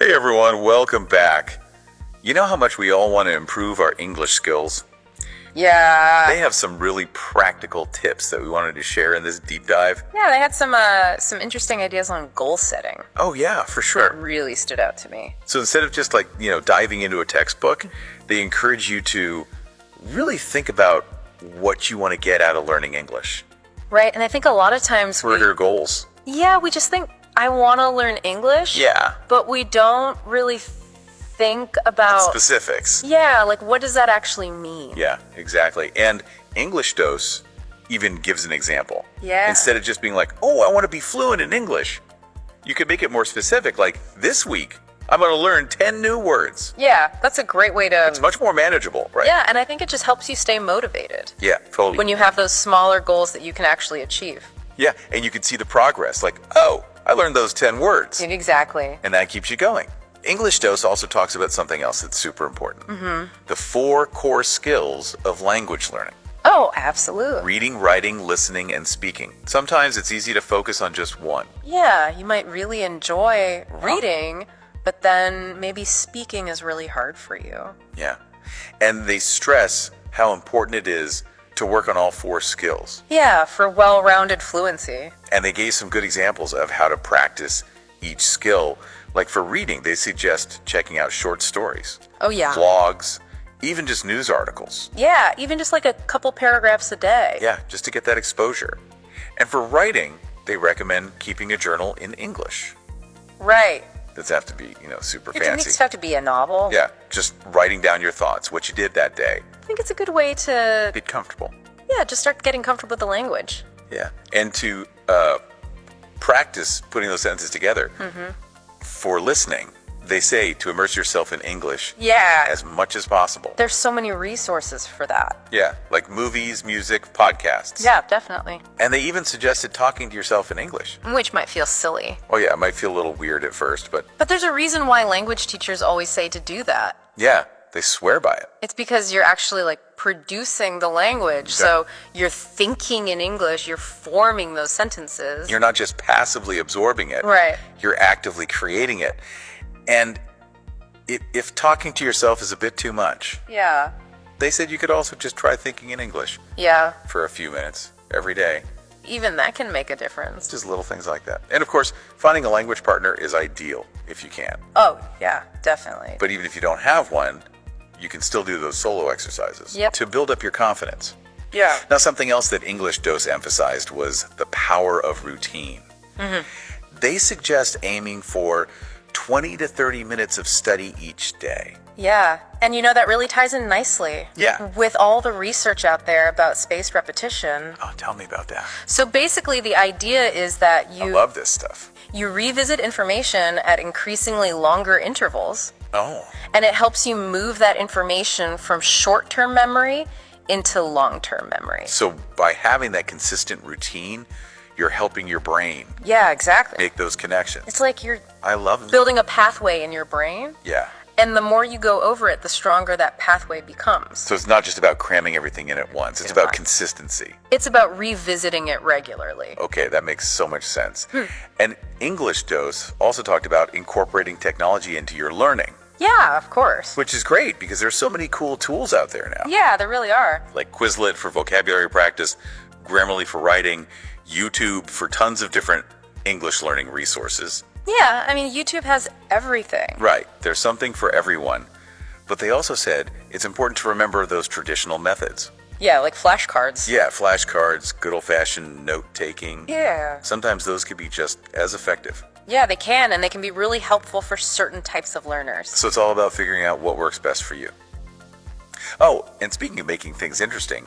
Hey everyone, welcome back. You know how much we all want to improve our English skills? Yeah. They have some really practical tips that we wanted to share in this deep dive. Yeah, they had some interesting ideas on goal setting. Oh yeah, for That sure. really stood out to me. So instead of just diving into a textbook, they encourage you to really think about what you want to get out of learning English. Right, and I think a lot of times What are your goals? we just think, I want to learn English. Yeah. But we don't really think about Specifics. Yeah, like what does that actually mean? Yeah, exactly. And English Dose even gives an example. Yeah. Instead of just being like, oh, I want to be fluent in English, you could make it more specific. Like, this week, I'm going to learn 10 new words. Yeah, that's a great way to... It's much more manageable, right? Yeah, and I think it just helps you stay motivated. Yeah, totally. When you have those smaller goals that you can actually achieve. Yeah, and you can see the progress. Like, oh, I learned those 10 words. Exactly. And that keeps you going. English Dose also talks about something else that's super important. The 4 core skills of language learning. Oh, absolutely. Reading, writing, listening, and speaking. Sometimes it's easy to focus on just one. Yeah, you might really enjoy reading, but then maybe speaking is really hard for you. Yeah. And they stress how important it is to work on all 4 skills. Yeah, for well-rounded fluency. And they gave some good examples of how to practice each skill. Like for reading, they suggest checking out short stories, Oh, yeah. blogs, even just news articles. Yeah, even just like a couple paragraphs a day. Yeah, just to get that exposure. And for writing, they recommend keeping a journal in English. Right. Doesn't have to be, super It doesn't fancy. have to be a novel. Yeah, just writing down your thoughts, what you did that day. I think it's a good way to, Get comfortable. just start getting comfortable with the language. Yeah, and to practice putting those sentences together. For listening, they say to immerse yourself in English Yeah. as much as possible. There's so many resources for that. Yeah, like movies, music, podcasts. Yeah, definitely. And they even suggested talking to yourself in English. Which might feel silly. Oh yeah, it might feel a little weird at first, but But there's a reason why language teachers always say to do that. yeah, they swear by it. It's because you're actually like producing the language. So you're thinking in English, you're forming those sentences. You're not just passively absorbing it. Right. You're actively creating it. And if talking to yourself is a bit too much, Yeah. they said you could also just try thinking in English Yeah. for a few minutes every day. Even that can make a difference. Just little things like that. And of course, finding a language partner is ideal if you can. Oh, yeah, definitely. But even if you don't have one, you can still do those solo exercises Yep. to build up your confidence. Yeah. Now, something else that English Dose emphasized was the power of routine. They suggest aiming for 20 to 30 minutes of study each day. Yeah. And that really ties in nicely. Yeah. With all the research out there about spaced repetition. Oh, tell me about that. So basically the idea is that I love this stuff. you revisit information at increasingly longer intervals. Oh, And it helps you move that information from short-term memory into long-term memory. so by having that consistent routine, you're helping your brain Yeah, exactly. make those connections. It's like you're I love it. building a pathway in your brain, Yeah. and the more you go over it, the stronger that pathway becomes. So it's not just about cramming everything in at once. It's about consistency. It's about revisiting it regularly. Okay, that makes so much sense. And English Dose also talked about incorporating technology into your learning, Yeah, of course. which is great because there's so many cool tools out there now. Yeah, there really are. Like Quizlet for vocabulary practice, Grammarly for writing, YouTube for tons of different English learning resources. Yeah, I mean, YouTube has everything. Right, there's something for everyone. But they also said it's important to remember those traditional methods. Yeah, like flashcards. Yeah, flashcards, good old-fashioned note-taking. Yeah. Sometimes those could be just as effective. Yeah, they can, and they can be really helpful for certain types of learners. So it's all about figuring out what works best for you. Oh, and speaking of making things interesting,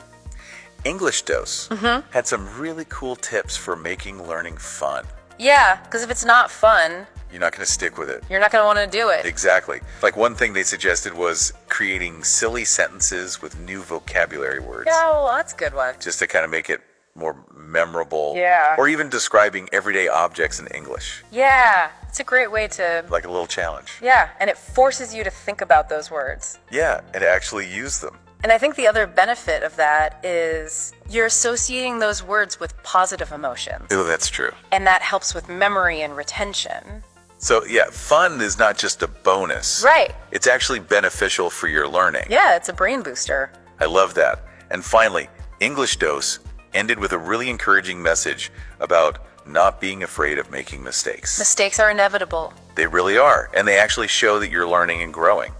English Dose had some really cool tips for making learning fun. Yeah, because if it's not fun, You're not going to stick with it. you're not going to want to do it. Exactly. Like one thing they suggested was creating silly sentences with new vocabulary words. Yeah, well, that's a good one. Just to kind of make it more memorable. Yeah. Or even describing everyday objects in English. Yeah, it's a great way to... Like a little challenge. Yeah, and it forces you to think about those words. Yeah, and actually use them. And I think the other benefit of that is you're associating those words with positive emotions. Oh, that's true. And that helps with memory and retention. So yeah, fun is not just a bonus. Right. It's actually beneficial for your learning. Yeah, it's a brain booster. I love that. And finally, English Dose ended with a really encouraging message about not being afraid of making mistakes. Mistakes are inevitable. They really are, and they actually show that you're learning and growing.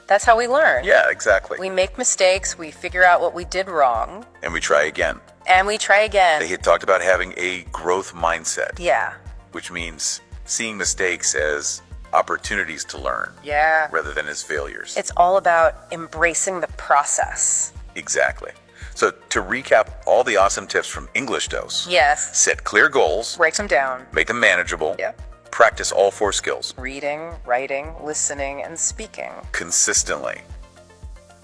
That's how we learn. Yeah, exactly. We make mistakes, we figure out what we did wrong, And we try again. and we try again. They had talked about having a growth mindset, Yeah. which means seeing mistakes as opportunities to learn Yeah. rather than as failures. It's all about embracing the process. Exactly. So to recap all the awesome tips from English Dose, Yes. set clear goals, Break them down. make them manageable, Yeah. practice all 4 skills Reading, writing, listening, and speaking. consistently.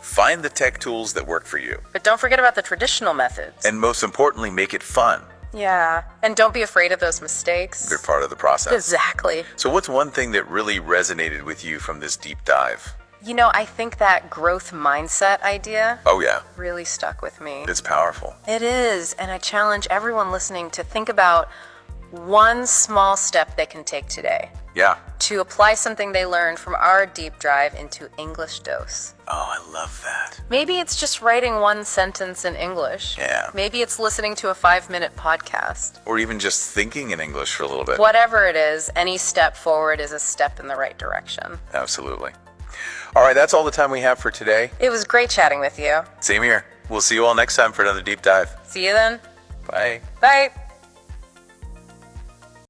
Find the tech tools that work for you. But don't forget about the traditional methods. And most importantly, make it fun. Yeah. And don't be afraid of those mistakes. They're part of the process. Exactly. So what's one thing that really resonated with you from this deep dive? You know, I think that growth mindset idea Oh yeah, really stuck with me. it's powerful. It is, and I challenge everyone listening to think about one small step they can take today Yeah. to apply something they learned from our deep dive into English Dose. Oh, I love that. Maybe it's just writing one sentence in English. Yeah. Maybe it's listening to a 5-minute podcast. Or even just thinking in English for a little bit. Whatever it is, any step forward is a step in the right direction. Absolutely. All right, that's all the time we have for today. It was great chatting with you. Same here. We'll see you all next time for another deep dive. See you then. Bye. Bye.